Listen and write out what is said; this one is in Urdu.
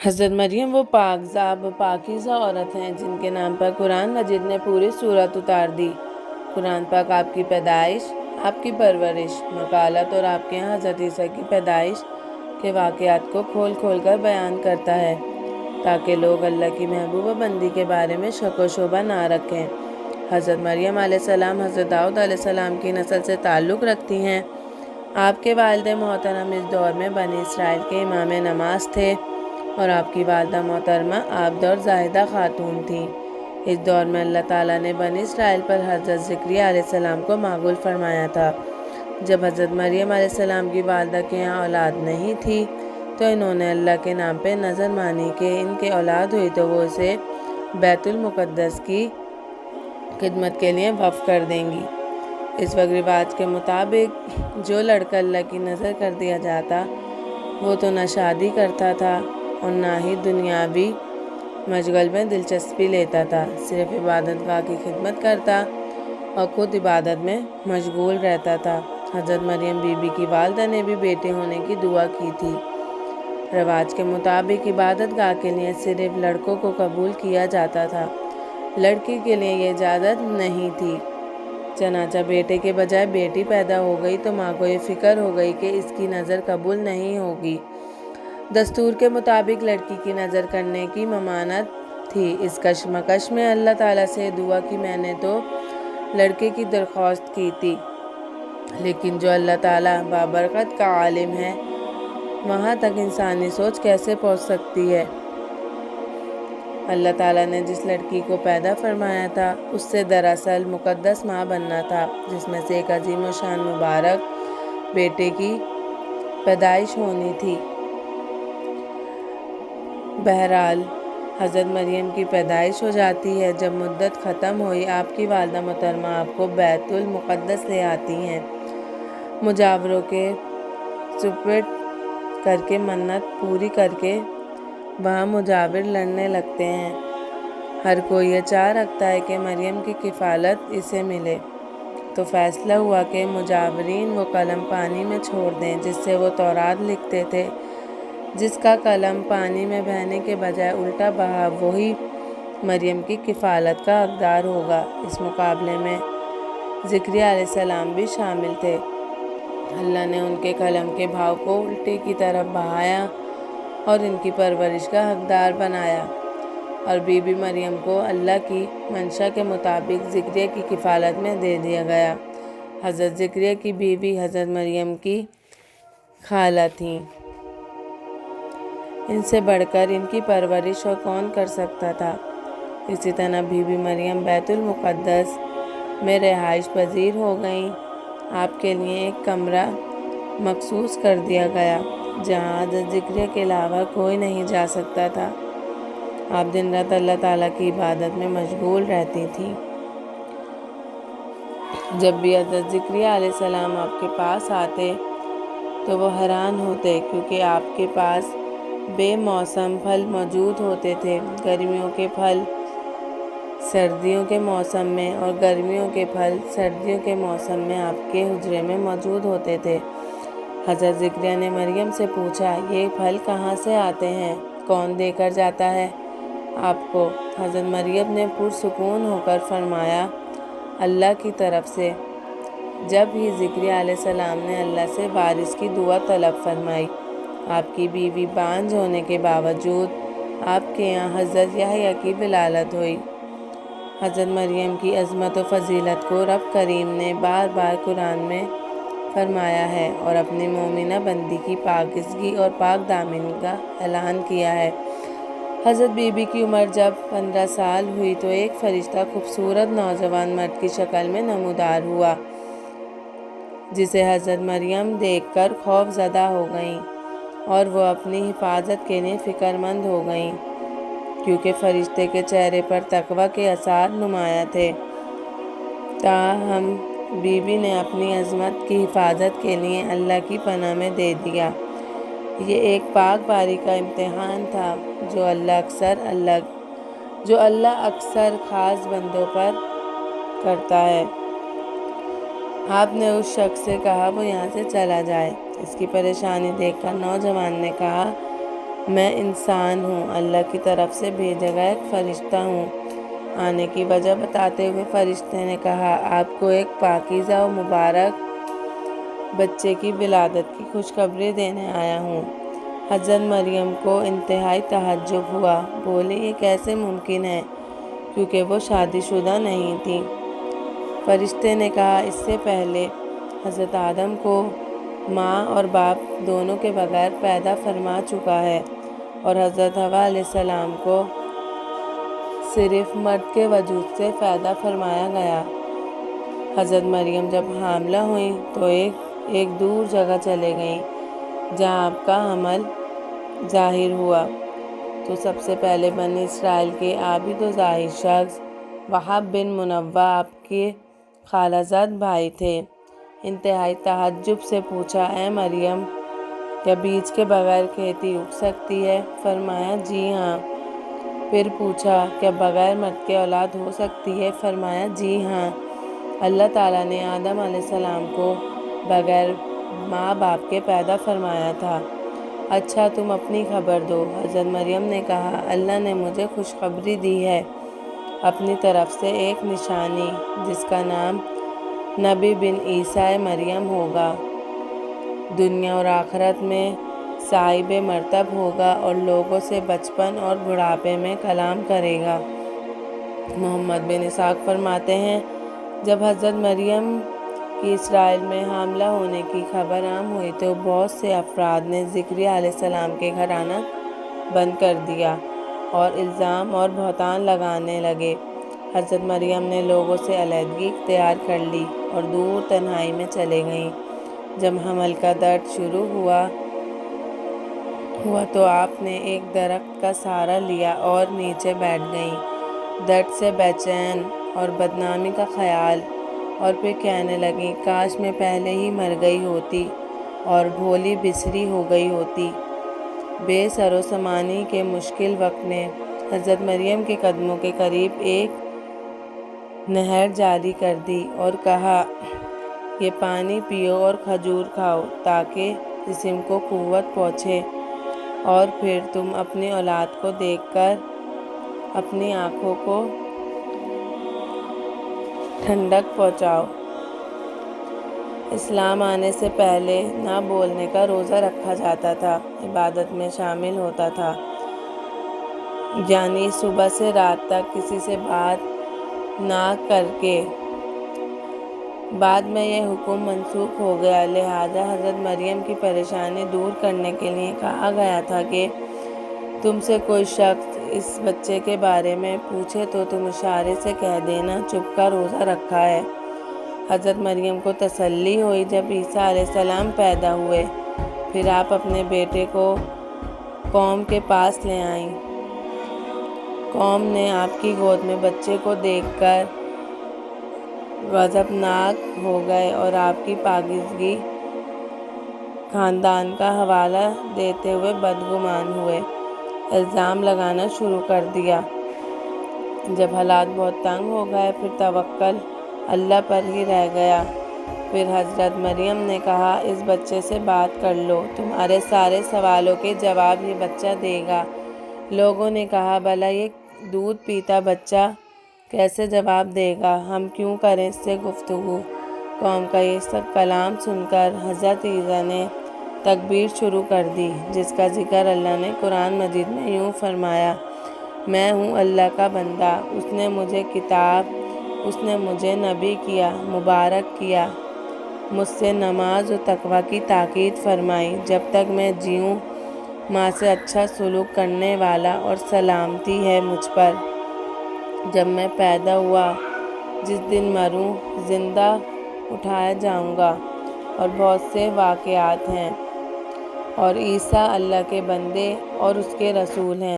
حضرت مریم وہ پاکزاب و پاکیزہ عورت ہیں جن کے نام پر قرآن مجید نے پوری سورت اتار دی۔ قرآن پاک آپ کی پیدائش، آپ کی پرورش، مکالت اور آپ کے یہاں حضرت عیسیٰ کی پیدائش کے واقعات کو کھول کھول کر بیان کرتا ہے تاکہ لوگ اللہ کی محبوبہ بندی کے بارے میں شک و شبہ نہ رکھیں۔ حضرت مریم علیہ السلام حضرت داؤد علیہ السلام کی نسل سے تعلق رکھتی ہیں۔ آپ کے والد محترم اس دور میں بنی اسرائیل کے امام نماز تھے اور آپ کی والدہ محترمہ عابدہ زاہدہ خاتون تھیں۔ اس دور میں اللہ تعالیٰ نے بنی اسرائیل پر حضرت زکریا علیہ السلام کو معقول فرمایا تھا۔ جب حضرت مریم علیہ السلام کی والدہ کے یہاں اولاد نہیں تھی تو انہوں نے اللہ کے نام پہ نظر مانی کہ ان کے اولاد ہوئی تو وہ اسے بیت المقدس کی خدمت کے لیے وقف کر دیں گی۔ اس وقت رواج کے مطابق جو لڑکا اللہ کی نظر کر دیا جاتا وہ تو نہ شادی کرتا تھا اور نہ ہی دنیاوی مشغل میں دلچسپی لیتا تھا، صرف عبادت گاہ کی خدمت کرتا اور خود عبادت میں مشغول رہتا تھا۔ حضرت مریم بی بی کی والدہ نے بھی بیٹے ہونے کی دعا کی تھی۔ رواج کے مطابق عبادت گاہ کے لیے صرف لڑکوں کو قبول کیا جاتا تھا، لڑکی کے لیے یہ اجازت نہیں تھی۔ چنانچہ بیٹے کے بجائے بیٹی پیدا ہو گئی تو ماں کو یہ فکر ہو گئی کہ اس کی نظر قبول نہیں ہوگی۔ دستور کے مطابق لڑکی کی نظر کرنے کی ممانعت تھی۔ اس کشمکش میں اللہ تعالیٰ سے دعا کی میں نے تو لڑکے کی درخواست کی تھی، لیکن جو اللہ تعالیٰ بابرکت کا عالم ہے وہاں تک انسانی سوچ کیسے پہنچ سکتی ہے؟ اللہ تعالیٰ نے جس لڑکی کو پیدا فرمایا تھا اس سے دراصل مقدس ماں بننا تھا، جس میں سے ایک عظیم و شان مبارک بیٹے کی پیدائش ہونی تھی۔ بہرحال حضرت مریم کی پیدائش ہو جاتی ہے۔ جب مدت ختم ہوئی آپ کی والدہ محترمہ آپ کو بیت المقدس لے آتی ہیں۔ مجاوروں کے سپرد کر کے منت پوری کر کے وہاں مجاور لڑنے لگتے ہیں۔ ہر کوئی یہ چاہ رکھتا ہے کہ مریم کی کفالت اسے ملے، تو فیصلہ ہوا کہ مجاورین وہ قلم پانی میں چھوڑ دیں جس سے وہ تورات لکھتے تھے۔ جس کا قلم پانی میں بہنے کے بجائے الٹا بہا وہی مریم کی کفالت کا حقدار ہوگا۔ اس مقابلے میں زکریا علیہ السلام بھی شامل تھے۔ اللہ نے ان کے قلم کے بہاؤ کو الٹے کی طرف بہایا اور ان کی پرورش کا حقدار بنایا، اور بی بی مریم کو اللہ کی منشا کے مطابق زکریا کی کفالت میں دے دیا گیا۔ حضرت زکریا کی بیوی حضرت مریم کی خالہ تھیں۔ ان سے بڑھ کر ان کی پرورش اور کون کر سکتا تھا؟ اسی طرح بی بی مریم بیت المقدس میں رہائش پذیر ہو گئیں۔ آپ کے لیے ایک کمرہ مخصوص کر دیا گیا جہاں حضرت زکریا کے علاوہ کوئی نہیں جا سکتا تھا۔ آپ دن رات اللہ تعالیٰ کی عبادت میں مشغول رہتی تھیں۔ جب بھی حضرت زکریا علیہ السلام آپ کے پاس آتے تو وہ حیران ہوتے، کیونکہ آپ کے پاس بے موسم پھل موجود ہوتے تھے۔ گرمیوں کے پھل سردیوں کے موسم میں اور گرمیوں کے پھل سردیوں کے موسم میں آپ کے حجرے میں موجود ہوتے تھے۔ حضرت زکریا نے مریم سے پوچھا، یہ پھل کہاں سے آتے ہیں؟ کون دے کر جاتا ہے آپ کو؟ حضرت مریم نے پرسکون ہو کر فرمایا، اللہ کی طرف سے۔ جب ہی زکریا علیہ السلام نے اللہ سے وارث کی دعا طلب فرمائی۔ آپ کی بیوی بانجھ ہونے کے باوجود آپ کے یہاں حضرت یحییٰ کی ولادت ہوئی۔ حضرت مریم کی عظمت و فضیلت کو رب کریم نے بار بار قرآن میں فرمایا ہے اور اپنی مومنہ بندی کی پاکیزگی اور پاک دامنی کا اعلان کیا ہے۔ حضرت بی بی کی عمر جب 15 سال ہوئی تو ایک فرشتہ خوبصورت نوجوان مرد کی شکل میں نمودار ہوا، جسے حضرت مریم دیکھ کر خوف زدہ ہو گئیں اور وہ اپنی حفاظت کے لیے فکر مند ہو گئیں، کیونکہ فرشتے کے چہرے پر تقویٰ کے آثار نمایاں تھے۔ تاہم بی بی نے اپنی عظمت کی حفاظت کے لیے اللہ کی پناہ میں دے دیا۔ یہ ایک پاک باری کا امتحان تھا جو اللہ اکثر خاص بندوں پر کرتا ہے۔ آپ نے اس شخص سے کہا وہ یہاں سے چلا جائے۔ اس کی پریشانی دیکھ کر نوجوان نے کہا، میں انسان ہوں، اللہ کی طرف سے بھیجا گیا ایک فرشتہ ہوں۔ آنے کی وجہ بتاتے ہوئے فرشتے نے کہا، آپ کو ایک پاکیزہ و مبارک بچے کی ولادت کی خوشخبری دینے آیا ہوں۔ حضرت مریم کو انتہائی تعجب ہوا، بولے یہ کیسے ممکن ہے کیونکہ وہ شادی شدہ نہیں تھی۔ فرشتے نے کہا، اس سے پہلے حضرت آدم کو ماں اور باپ دونوں کے بغیر پیدا فرما چکا ہے، اور حضرت حوا علیہ السلام کو صرف مرد کے وجود سے پیدا فرمایا گیا۔ حضرت مریم جب حاملہ ہوئیں تو ایک دور جگہ چلے گئیں جہاں آپ کا حمل ظاہر ہوا۔ تو سب سے پہلے بنی اسرائیل کے عابد و زاہد شخص وہب بن منبع آپ کے خالہ زاد بھائی تھے۔ انتہائی تعجب سے پوچھا، اے مریم، کیا بیج کے بغیر کھیتی اگ سکتی ہے؟ فرمایا، جی ہاں۔ پھر پوچھا، کیا بغیر مرد کے اولاد ہو سکتی ہے؟ فرمایا، جی ہاں۔ اللہ تعالیٰ نے آدم علیہ السلام کو بغیر ماں باپ کے پیدا فرمایا تھا۔ اچھا تم اپنی خبر دو۔ حضرت مریم نے کہا، اللہ نے مجھے خوشخبری دی ہے اپنی طرف سے ایک نشانی جس کا نام نبی بن عیسیٰ مریم ہوگا، دنیا اور آخرت میں صاحب مرتب ہوگا اور لوگوں سے بچپن اور بڑھاپے میں کلام کرے گا۔ محمد بن اسحاق فرماتے ہیں، جب حضرت مریم کی اسرائیل میں حاملہ ہونے کی خبر عام ہوئی تو بہت سے افراد نے زکریا علیہ السلام کے گھر آنا بند کر دیا اور الزام اور بہتان لگانے لگے۔ حضرت مریم نے لوگوں سے علیحدگی اختیار کر لی اور دور تنہائی میں چلے گئیں۔ جب حمل کا درد شروع ہوا تو آپ نے ایک درخت کا سہارا لیا اور نیچے بیٹھ گئیں، درد سے بے چین اور بدنامی کا خیال، اور پھر کہنے لگیں، کاش میں پہلے ہی مر گئی ہوتی اور بھولی بسری ہو گئی ہوتی۔ بے سر و سامانی کے مشکل وقت میں حضرت مریم کے قدموں کے قریب ایک نہر جاری کر دی اور کہا، یہ پانی پیو اور کھجور کھاؤ تاکہ جسم کو قوت پہنچے، اور پھر تم اپنی اولاد کو دیکھ کر اپنی آنکھوں کو ٹھنڈک پہنچاؤ۔ اسلام آنے سے پہلے نہ بولنے کا روزہ رکھا جاتا تھا، عبادت میں شامل ہوتا تھا، یعنی صبح سے رات تک کسی سے بات نہ کر کے۔ بعد میں یہ حکم منسوخ ہو گیا، لہٰذا حضرت مریم کی پریشانی دور کرنے کے لیے کہا گیا تھا کہ تم سے کوئی شخص اس بچے کے بارے میں پوچھے تو تم اشارے سے کہہ دینا، چپ کا روزہ رکھا ہے۔ حضرت مریم کو تسلی ہوئی جب عیسیٰ علیہ السلام پیدا ہوئے۔ پھر آپ اپنے بیٹے کو قوم کے پاس لے آئیں۔ قوم نے آپ کی گود میں بچے کو دیکھ کر غضبناک ہو گئے اور آپ کی پاکیزگی خاندان کا حوالہ دیتے ہوئے بدگمان ہوئے، الزام لگانا شروع کر دیا۔ جب حالات بہت تنگ ہو گئے پھر توکل اللہ پر ہی رہ گیا۔ پھر حضرت مریم نے کہا، اس بچے سے بات کر لو، تمہارے سارے سوالوں کے جواب یہ بچہ دے گا۔ لوگوں نے کہا، بھلا یہ دودھ پیتا بچہ کیسے جواب دے گا؟ ہم کیوں کریں اس سے گفتگو؟ قوم کا یہ سب کلام سن کر حضرت عیسیٰ نے تکبیر شروع کر دی، جس کا ذکر اللہ نے قرآن مجید میں یوں فرمایا، میں ہوں اللہ کا بندہ، اس نے مجھے کتاب، اس نے مجھے نبی کیا، مبارک کیا، مجھ سے نماز و تقویٰ کی تاکید فرمائی، جب تک میں جیوں ماں سے اچھا سلوک کرنے والا، اور سلامتی ہے مجھ پر جب میں پیدا ہوا، جس دن مروں زندہ اٹھایا جاؤں گا، اور بہت سے واقعات ہیں۔ اور عیسیٰ اللہ کے بندے اور اس کے رسول ہیں۔